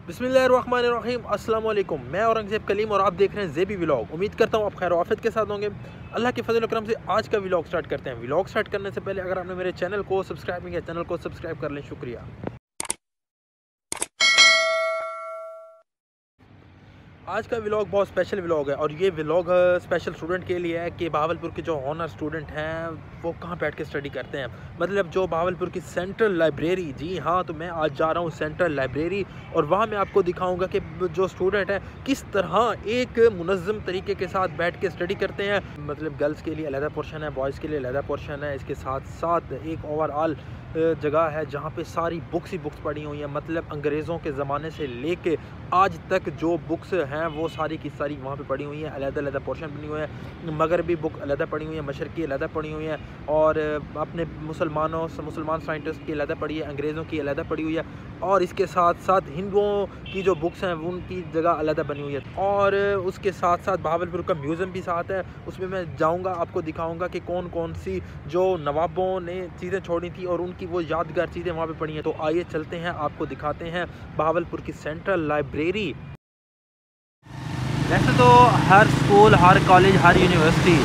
बिस्मिल्लाहिर्रहमानिर्रहीम, अस्सलाम वालेकुम। मैं औरंगज़ेब कलीम और आप देख रहे हैं ज़ेबी व्लॉग। उम्मीद करता हूँ आप खैर आफियत के साथ होंगे। अल्लाह के फजल करम से आज का व्लॉग स्टार्ट करते हैं। व्लॉग स्टार्ट करने से पहले अगर आपने मेरे चैनल को सब्सक्राइब नहीं किया, चैनल को सब्सक्राइब कर लें, शुक्रिया। आज का व्लॉग बहुत स्पेशल व्लॉग है और ये व्लॉग स्पेशल स्टूडेंट के लिए है कि बहावलपुर के जो ऑनर स्टूडेंट हैं वो कहाँ बैठ के स्टडी करते हैं। मतलब जो बहावलपुर की सेंट्रल लाइब्रेरी, जी हाँ, तो मैं आज जा रहा हूँ सेंट्रल लाइब्रेरी और वहाँ मैं आपको दिखाऊंगा कि जो स्टूडेंट हैं किस तरह एक मुनज़्ज़म तरीके के साथ बैठ के स्टडी करते हैं। मतलब गर्ल्स के लिए अलहदा पोर्शन है, बॉयज़ के लिए अलहदा पोर्शन है। इसके साथ साथ एक ओवरऑल जगह है जहाँ पे सारी बुक्स ही बुक्स पड़ी हुई हैं। मतलब अंग्रेज़ों के ज़माने से लेके आज तक जो बुक्स हैं वो सारी की सारी वहाँ पे पड़ी हुई हैं। अलग-अलग पोर्शन बनी हुए हैं। मगरबी बुक अलग पड़ी हुई है, मशरक़ी अलग पड़ी हुई है और अपने मुसलमान साइंटिस्ट की अलग पड़ी है, अंग्रेज़ों की अलग पड़ी हुई है और इसके साथ साथ हिंदुओं की जो बुक्स हैं उनकी जगह अलग बनी हुई है। और उसके साथ साथ बहावलपुर का म्यूज़ियम भी साथ है, उसमें मैं जाऊँगा, आपको दिखाऊँगा कि कौन कौन सी जो नवाबों ने चीज़ें छोड़ी थी और उनकी वो यादगार चीज़ें वहाँ पे पड़ी हैं। तो आइए चलते हैं, आपको दिखाते हैं बहावलपुर की सेंट्रल लाइब्रेरी। वैसे तो हर स्कूल, हर कॉलेज, हर यूनिवर्सिटी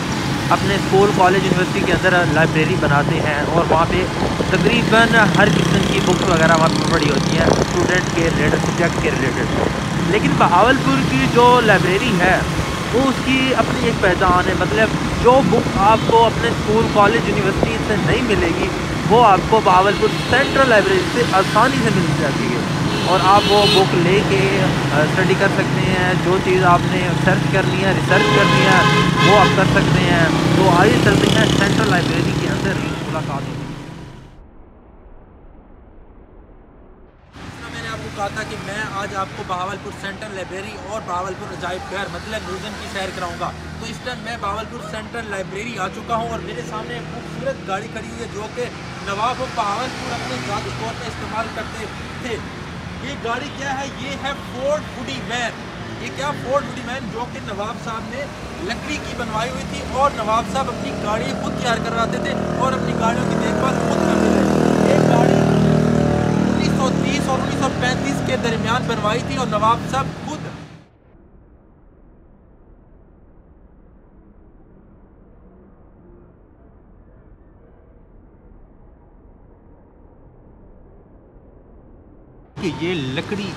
अपने स्कूल, कॉलेज, यूनिवर्सिटी के अंदर लाइब्रेरी बनाते हैं और वहाँ पे तकरीबन हर किस्म की बुक्स वगैरह वहाँ पर पड़ी होती हैं स्टूडेंट के रिलेटेड, सब्जेक्ट के रिलेटेड। लेकिन बहावलपुर की जो लाइब्रेरी है वो उसकी अपनी एक पहचान है। मतलब जो बुक आपको अपने स्कूल, कॉलेज, यूनिवर्सिटी से नहीं मिलेगी वो आपको बहावलपुर सेंट्रल लाइब्रेरी से आसानी से मिल जाती है और आप वो बुक लेके स्टडी कर सकते हैं। जो चीज़ आपने सर्च करनी है, रिसर्च करनी है, वो आप कर सकते हैं। तो आइए चलते हैं सेंट्रल लाइब्रेरी के अंदर मुलाकात होगी। मैंने आपको कहा था कि मैं आज आपको बहावलपुर सेंट्रल लाइब्रेरी और बहावलपुर अजायब घर मतलब म्यूज़ियम की सैर कराऊंगा। तो इस टाइम मैं बहावलपुर सेंट्रल लाइब्रेरी आ चुका हूं और मेरे सामने एक खूबसूरत गाड़ी खड़ी हुई है जो कि नवाब बहावलपुर अपने ज़ाती तौर पर इस्तेमाल करते थे। ये गाड़ी क्या है? ये है फोर्ड वुडी वैन। ये क्या फोर्ड वुडी वैन जो कि नवाब साहब ने लकड़ी की बनवाई हुई थी और नवाब साहब अपनी गाड़ी खुद तैयार करवाते थे और अपनी गाड़ियों की देखभाल खुद करते थे। एक गाड़ी 1930 और 1935 के दरमियान बनवाई थी और नवाब साहब खुद। कि ये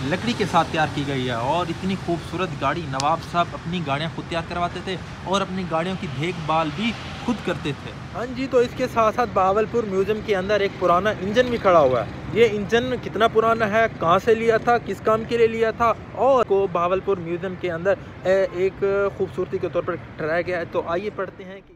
लकड़ी के साथ तैयार की गई है और इतनी खूबसूरत गाड़ी नवाब साहब अपनी गाड़ियाँ खुद तैयार करवाते थे और अपनी गाड़ियों की देखभाल भी खुद करते थे। हाँ जी, तो इसके साथ साथ बहावलपुर म्यूज़ियम के अंदर एक पुराना इंजन भी खड़ा हुआ है। ये इंजन कितना पुराना है, कहाँ से लिया था, किस काम के लिए लिया था और को बहावलपुर म्यूज़ियम के अंदर एक खूबसूरती के तौर पर ठहराया गया है। तो आइए पढ़ते हैं कि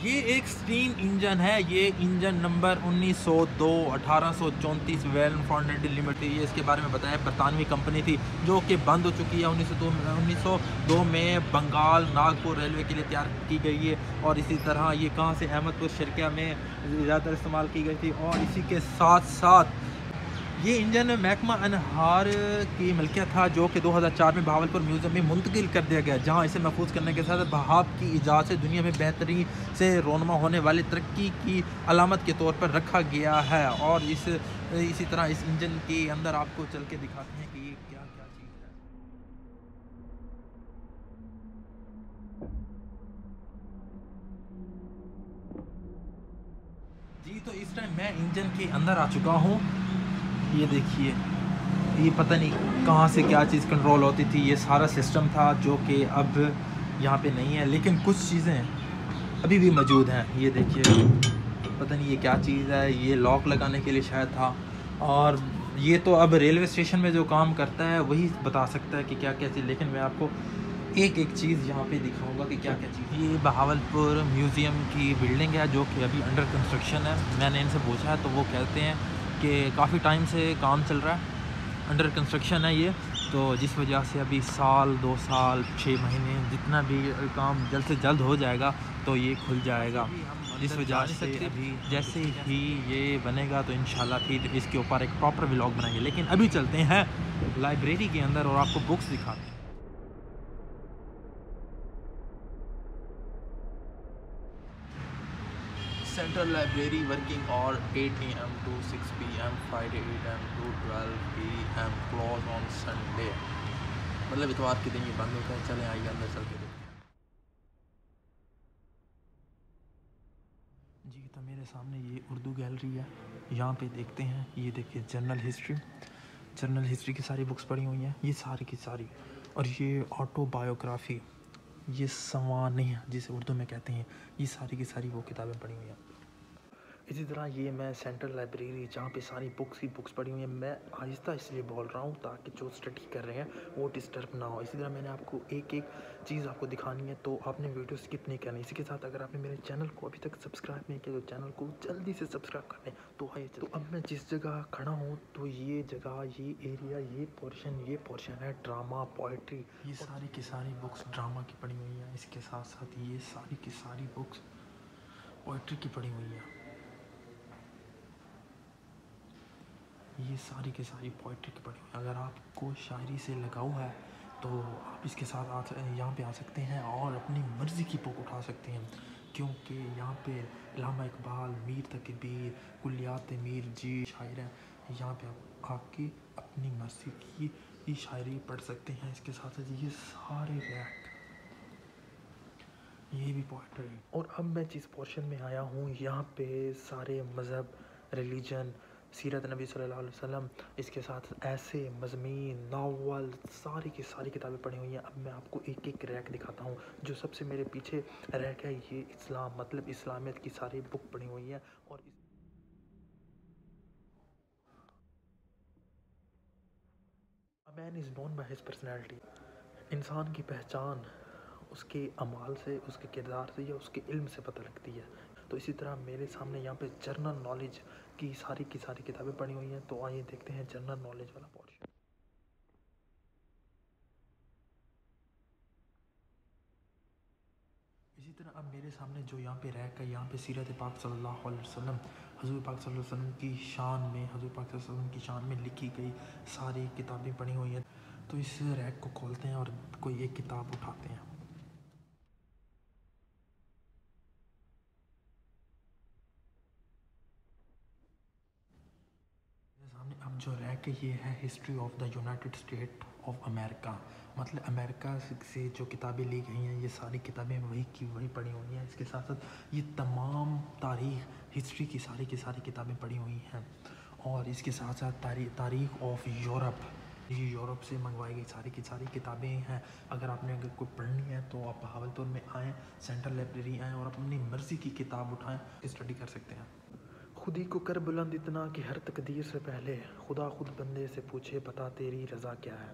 ये एक स्टीम इंजन है। ये engine number 1902 1834 well founded limited, ये इसके बारे में बताया, बरतानवी कंपनी थी जो कि बंद हो चुकी है। 1902 में बंगाल नागपुर रेलवे के लिए तैयार की गई है और इसी तरह ये कहाँ से अहमदपुर शर्किया में ज़्यादातर इस्तेमाल की गई थी। और इसी के साथ साथ ये इंजन महकमा अनहार की मिल्कियत था जो कि 2004 में बहावलपुर म्यूज़ियम में मुंतकिल कर दिया गया, जहां इसे महफूज करने के साथ बहाव की इजाज़त से दुनिया में बेहतरी से रोनमा होने वाली तरक्की की अलामत के तौर पर रखा गया है। और इसी तरह इस इंजन के अंदर आपको चल के दिखाते हैं कि ये क्या क्या चीज़ है। जी, तो इस टाइम मैं इंजन के अंदर आ चुका हूँ। ये देखिए, ये पता नहीं कहाँ से क्या चीज़ कंट्रोल होती थी। ये सारा सिस्टम था जो कि अब यहाँ पे नहीं है, लेकिन कुछ चीज़ें अभी भी मौजूद हैं। ये देखिए, पता नहीं ये क्या चीज़ है, ये लॉक लगाने के लिए शायद था। और ये तो अब रेलवे स्टेशन में जो काम करता है वही बता सकता है कि क्या क्या चीज़, लेकिन मैं आपको एक एक चीज़ यहाँ पे दिखाऊंगा कि क्या क्या चीज़। ये बहावलपुर म्यूज़ियम की बिल्डिंग है जो कि अभी अंडर कंस्ट्रक्शन है। मैंने इनसे पूछा है तो वो कहते हैं कि काफ़ी टाइम से काम चल रहा है, अंडर कंस्ट्रक्शन है ये, तो जिस वजह से अभी साल, 2 साल, 6 महीने जितना भी काम जल्द से जल्द हो जाएगा तो ये खुल जाएगा। जिस वजह से अभी जैसे ही ये बनेगा तो इंशाल्लाह फिर इसके ऊपर एक प्रॉपर व्लॉग बनाएंगे। लेकिन अभी चलते हैं लाइब्रेरी के अंदर और आपको बुक्स दिखाते हैं। सेंट्रल लाइब्रेरी वर्किंग और 8 AM to 6 PM, Friday 8 AM to 12 PM, close on Sunday. मतलब इतवार के दिन ये बंद होता है। चलें आइए अंदर चल के देखते हैं जी। तो मेरे सामने ये उर्दू गैलरी है, यहाँ पे देखते हैं। ये देखिए जनरल हिस्ट्री की सारी बुक्स पढ़ी हुई हैं, ये सारी की सारी। और ये ऑटोबायोग्राफी, ये सवानी जिसे उर्दू में कहते हैं, ये सारी की सारी वो किताबें पढ़ी हुई हैं। इसी तरह ये मैं सेंट्रल लाइब्रेरी जहाँ पे सारी बुक्स ही बुक्स पढ़ी हुई हैं। मैं आहिस्ता इसलिए बोल रहा हूँ ताकि जो स्टडी कर रहे हैं वो डिस्टर्ब ना हो। इसी तरह मैंने आपको एक एक चीज़ आपको दिखानी है, तो आपने वीडियो स्किप नहीं करनी। इसी के साथ अगर आपने मेरे चैनल को अभी तक सब्सक्राइब नहीं किया तो चैनल को जल्दी से सब्सक्राइब कर लें। तो आइए, तो अब मैं जिस जगह खड़ा हूँ तो ये जगह, ये एरिया, ये पोर्शन है ड्रामा पोइट्री। ये सारी की सारी बुक्स ड्रामा की पढ़ी हुई हैं। इसके साथ साथ ये सारी की सारी बुक्स पोइट्री की पढ़ी हुई हैं। ये सारी की सारी पोइट्री की पढ़ी हुई। अगर आपको शायरी से लगाव है तो आप इसके साथ यहाँ पे आ सकते हैं और अपनी मर्ज़ी की बुक उठा सकते हैं, क्योंकि यहाँ पे अल्लामा इकबाल, मीर तकबीर, कुलियात मीर जी शायर हैं। यहाँ पे आप आके अपनी मर्ज़ी की शायरी पढ़ सकते हैं। इसके साथ साथ ये सारे रैक, ये भी पोइट्री। और अब मैं जिस पोर्शन में आया हूँ यहाँ पे सारे मज़हब, रिलीजन, सीरत नबी सल्लल्लाहु अलैहि वसल्लम, इसके साथ ऐसे मज़मीन, नावल, सारी की सारी किताबें पढ़ी हुई हैं। अब मैं आपको एक एक रैक दिखाता हूँ। जो सबसे मेरे पीछे रैक है, ये इस्लाम मतलब इस्लामियत की सारी बुक पढ़ी हुई हैं। और a man is known by his personality. इंसान की पहचान उसके अमाल से, उसके किरदार से या उसके इल्म से पता लगती है। तो इसी तरह मेरे सामने यहाँ पे जनरल नॉलेज की सारी किताबें पढ़ी हुई हैं। तो आइए देखते हैं जनरल नॉलेज वाला पोर्शन। इसी तरह अब मेरे सामने जो यहाँ पे रैक है, यहाँ पे सीरत पाक सल्लल्लाहु अलैहि वसल्लम, हज़ूर पाक सल्लल्लाहु अलैहि वसल्लम की शान में, हज़ूर पाक सल्लल्लाहु अलैहि वसल्लम की शान में लिखी गई सारी किताबें पढ़ी हुई हैं। तो इस रैक को खोलते हैं और कोई एक किताब उठाते हैं। सामने अब जो रैक है, ये है history of the United state of America. मतलब अमेरिका से जो किताबें ली गई हैं, ये सारी किताबें वही की वही पढ़ी हुई हैं। इसके साथ साथ ये तमाम तारीख़, हिस्ट्री की सारी किताबें पढ़ी हुई हैं। और इसके साथ साथ तारीख़ ऑफ यूरोप, ये यूरोप से मंगवाई गई सारी की सारी किताबें हैं। अगर कोई पढ़नी है तो आप बहावलपुर में आएँ, सेंट्रल लाइब्रेरी आएँ और अपनी मर्ज़ी की किताब उठाएँ, स्टडी कर सकते हैं। खुद ही को कर बुलंद इतना कि हर तकदीर से पहले खुदा खुद बंदे से पूछे बता तेरी रज़ा क्या है।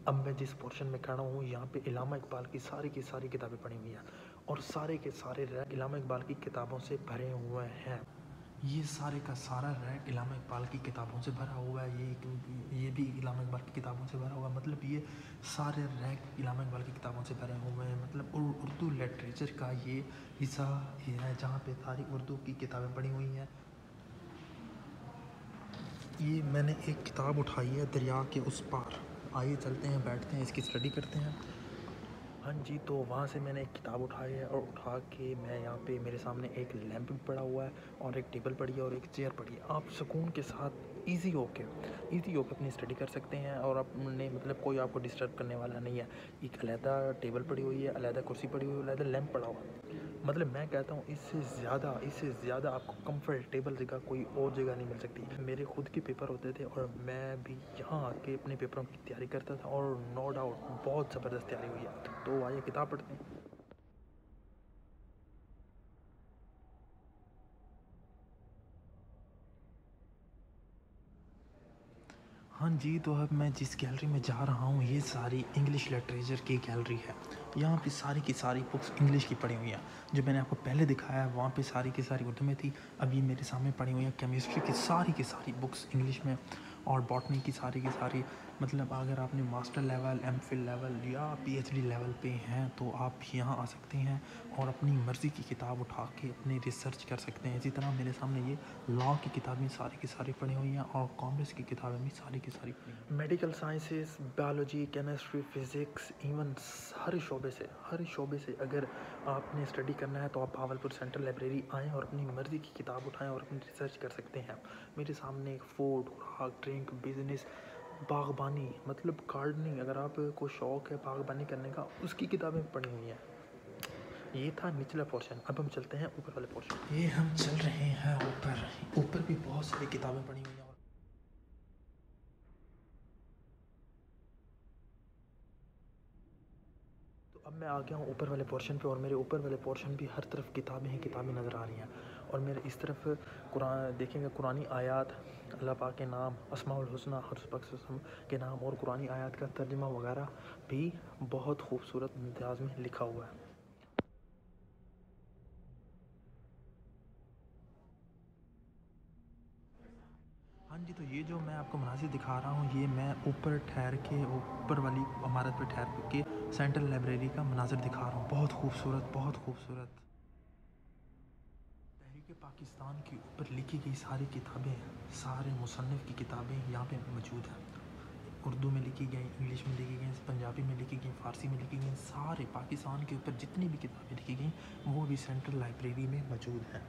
अब मैं जिस पोर्शन में खड़ा हूँ यहाँ पे इलामा इकबाल की सारी किताबें पढ़ी हुई हैं। और सारे के सारे रैक इलामा इकबाल की किताबों से भरे हुए हैं। ये सारे का सारा रैक इलामा इकबाल की किताबों से भरा हुआ है। ये भी इलामा इकबाल की किताबों से भरा हुआ है। मतलब ये सारे रैक इलामा इकबाल की किताबों से भरे हुए हैं। मतलब उर्दू लिटरेचर का ये हिस्सा है जहाँ पे सारी उर्दू की किताबें पढ़ी हुई हैं। ये मैंने एक किताब उठाई है, दरिया के उस पार। आइए चलते हैं, बैठते हैं, इसकी स्टडी करते हैं। हाँ जी, तो वहाँ से मैंने एक किताब उठाई है और उठा के मैं यहाँ पे मेरे सामने एक लैंप भी पड़ा हुआ है और एक टेबल पड़ी है और एक चेयर पड़ी है। आप सुकून के साथ ईज़ी होके अपनी स्टडी कर सकते हैं और अपने मतलब कोई आपको डिस्टर्ब करने वाला नहीं है। एक अलहदा टेबल पड़ी हुई है, अलहदा कुर्सी पड़ी हुई है, अलहदा लैंप पड़ा हुआ है। मतलब मैं कहता हूँ इससे ज़्यादा आपको कंफर्टेबल जगह कोई और जगह नहीं मिल सकती। मेरे खुद के पेपर होते थे और मैं भी यहाँ आके अपने पेपरों की तैयारी करता था और नो डाउट बहुत ज़बरदस्त तैयारी हुई है। तो आइए किताब पढ़ते हैं। हाँ जी, तो अब मैं जिस गैलरी में जा रहा हूँ, ये सारी इंग्लिश लिटरेचर की गैलरी है। यहाँ पे सारी की सारी बुक्स इंग्लिश की पढ़ी हुई हैं। जो मैंने आपको पहले दिखाया वहाँ पे सारी की सारी उर्दू में थी। अब ये मेरे सामने पढ़ी हुई हैं केमिस्ट्री की सारी बुक्स इंग्लिश में। और बॉटनी की सारी मतलब अगर आपने मास्टर लेवल, एमफिल लेवल या पीएचडी लेवल पे हैं तो आप यहाँ आ सकते हैं और अपनी मर्ज़ी की किताब उठा के अपनी रिसर्च कर सकते हैं। इसी तरह मेरे सामने ये लॉ की किताबें सारी की सारी पढ़ी हुई हैं और कॉमर्स की किताबें भी सारी की सारी पढ़ी हुई हैं। Medical sciences, biology, chemistry, physics, even हर शोबे से अगर आपने स्टडी करना है तो आप भावलपुर सेंट्रल लाइब्रेरी आएँ और अपनी मर्ज़ी की किताब उठाएँ और अपनी रिसर्च कर सकते हैं। मेरे सामने फूड, खुराक, ड्रिंक, बिजनेस, बागबानी मतलब गार्डनिंग, अगर आपको शौक़ है बागबानी करने का, उसकी किताबें पढ़ी हुई हैं। ये था निचला पोर्शन। अब हम चलते हैं ऊपर वाले पोर्शन। ये हम चल रहे हैं ऊपर भी बहुत सारी किताबें पढ़ी हुई हैं। अब मैं आ गया हूँ ऊपर वाले पोर्शन पे और मेरे ऊपर वाले पोर्शन भी हर तरफ किताबें नज़र आ रही हैं। और मेरे इस तरफ कुरान देखेंगे, कुरानी आयात, अल्लाह पाक के नाम, अस्माउल हुस्ना, हर के नाम और कुरानी आयात का तर्जुमा वगैरह भी बहुत खूबसूरत इम्तियाज़ में लिखा हुआ है। हाँ जी, तो ये जो मैं आपको मनाज़िर दिखा रहा हूँ, ये मैं ऊपर ठहर के ऊपर वाली इमारत पे ठहर के सेंट्रल लाइब्रेरी का मनाज़िर दिखा रहा हूँ। बहुत खूबसूरत। तहरीक पाकिस्तान के ऊपर लिखी गई सारी किताबें, सारे मुसन्निफ़ की किताबें यहाँ पे मौजूद हैं। उर्दू में लिखी गई, इंग्लिश में लिखी गई, पंजाबी में लिखी गई, फ़ारसी में लिखी गई, सारे पाकिस्तान के ऊपर जितनी भी किताबें लिखी गई वो भी सेंट्रल लाइब्रेरी में मौजूद हैं।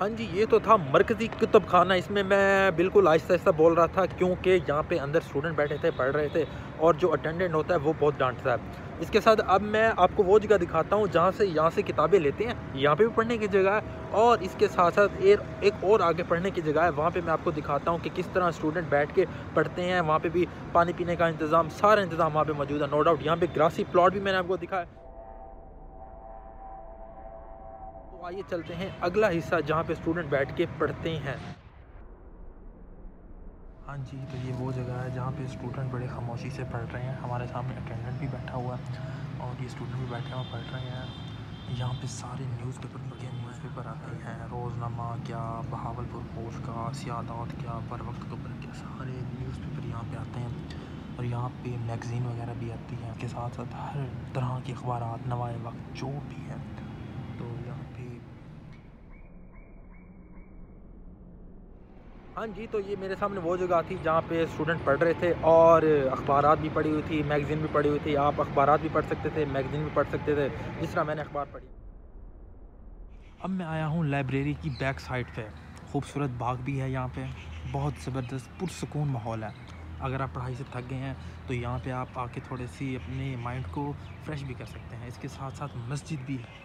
हाँ जी, ये तो था मरकज़ी कुतुबखाना। इसमें मैं बिल्कुल आहिस्ता बोल रहा था क्योंकि यहाँ पे अंदर स्टूडेंट बैठे थे, पढ़ रहे थे और जो अटेंडेंट होता है वो बहुत डांटता है। इसके साथ अब मैं आपको वो जगह दिखाता हूँ जहाँ से यहाँ से किताबें लेते हैं। यहाँ पे भी पढ़ने की जगह है और इसके साथ साथ एक और आगे पढ़ने की जगह है। वहाँ पे मैं आपको दिखाता हूँ कि किस तरह स्टूडेंट बैठ के पढ़ते हैं। वहाँ पे भी पानी पीने का इंतज़ाम, सारा इंतज़ाम वहाँ पे मौजूद है। नो डाउट यहाँ पे ग्रासी प्लॉट भी मैंने आपको दिखाया। आइए चलते हैं अगला हिस्सा जहाँ पे स्टूडेंट बैठ के पढ़ते हैं। हाँ जी, तो ये वो जगह है जहाँ पे स्टूडेंट बड़े खामोशी से पढ़ रहे हैं। हमारे सामने अटेंडेंट भी बैठा हुआ है और ये स्टूडेंट भी बैठे हुए पढ़ रहे हैं। यहाँ पे सारे न्यूज़पेपर आते हैं, रोज़नामा क्या, बहावलपुर पोस्ट का, सियादात क्या, बर वक्त खबर क्या, सारे न्यूज़पेपर यहाँ पे आते हैं। और यहाँ पे मैगज़ीन वगैरह भी आती हैं। इसके साथ साथ हर तरह के अखबारात, नवाए वक्त जो भी हैं, तो यहाँ पे हाँ जी, तो ये मेरे सामने वो जगह थी जहाँ पे स्टूडेंट पढ़ रहे थे और अखबारात भी पढ़ी हुई थी, मैगज़ीन भी पढ़ी हुई थी। आप अखबारात भी पढ़ सकते थे, मैगज़ीन भी पढ़ सकते थे, जिस तरह मैंने अखबार पढ़ी। अब मैं आया हूँ लाइब्रेरी की बैक साइड पे। खूबसूरत बाग भी है यहाँ पे, बहुत ज़बरदस्त पुरसुकून माहौल है। अगर आप पढ़ाई से थक गए हैं तो यहाँ पे आप आके थोड़ी सी अपने माइंड को फ्रेश भी कर सकते हैं। इसके साथ साथ मस्जिद भी है।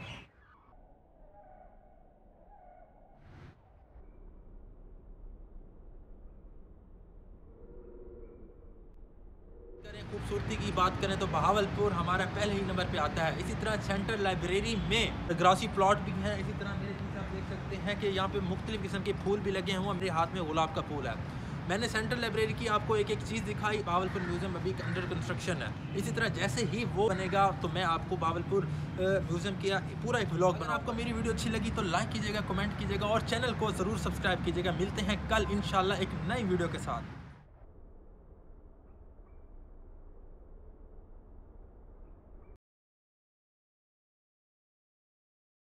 खूबसूरती की बात करें तो बहावलपुर हमारा पहले ही नंबर पे आता है। इसी तरह सेंट्रल लाइब्रेरी में ग्रासी प्लॉट भी है। इसी तरह मेरे पीछे आप देख सकते हैं कि यहाँ पे मुख्तलिफ किस्म के फूल भी लगे हुए। मेरे हाथ में गुलाब का फूल है। मैंने सेंट्रल लाइब्रेरी की आपको एक चीज़ दिखाई। बहावलपुर म्यूज़ियम अभी अंडर कंस्ट्रक्शन है। इसी तरह जैसे ही वो बनेगा तो मैं आपको बहावलपुर म्यूज़ियम का पूरा एक व्लॉग बना। आपको मेरी वीडियो अच्छी लगी तो लाइक कीजिएगा, कमेंट कीजिएगा और चैनल को ज़रूर सब्सक्राइब कीजिएगा। मिलते हैं कल इंशाल्लाह एक नई वीडियो के साथ।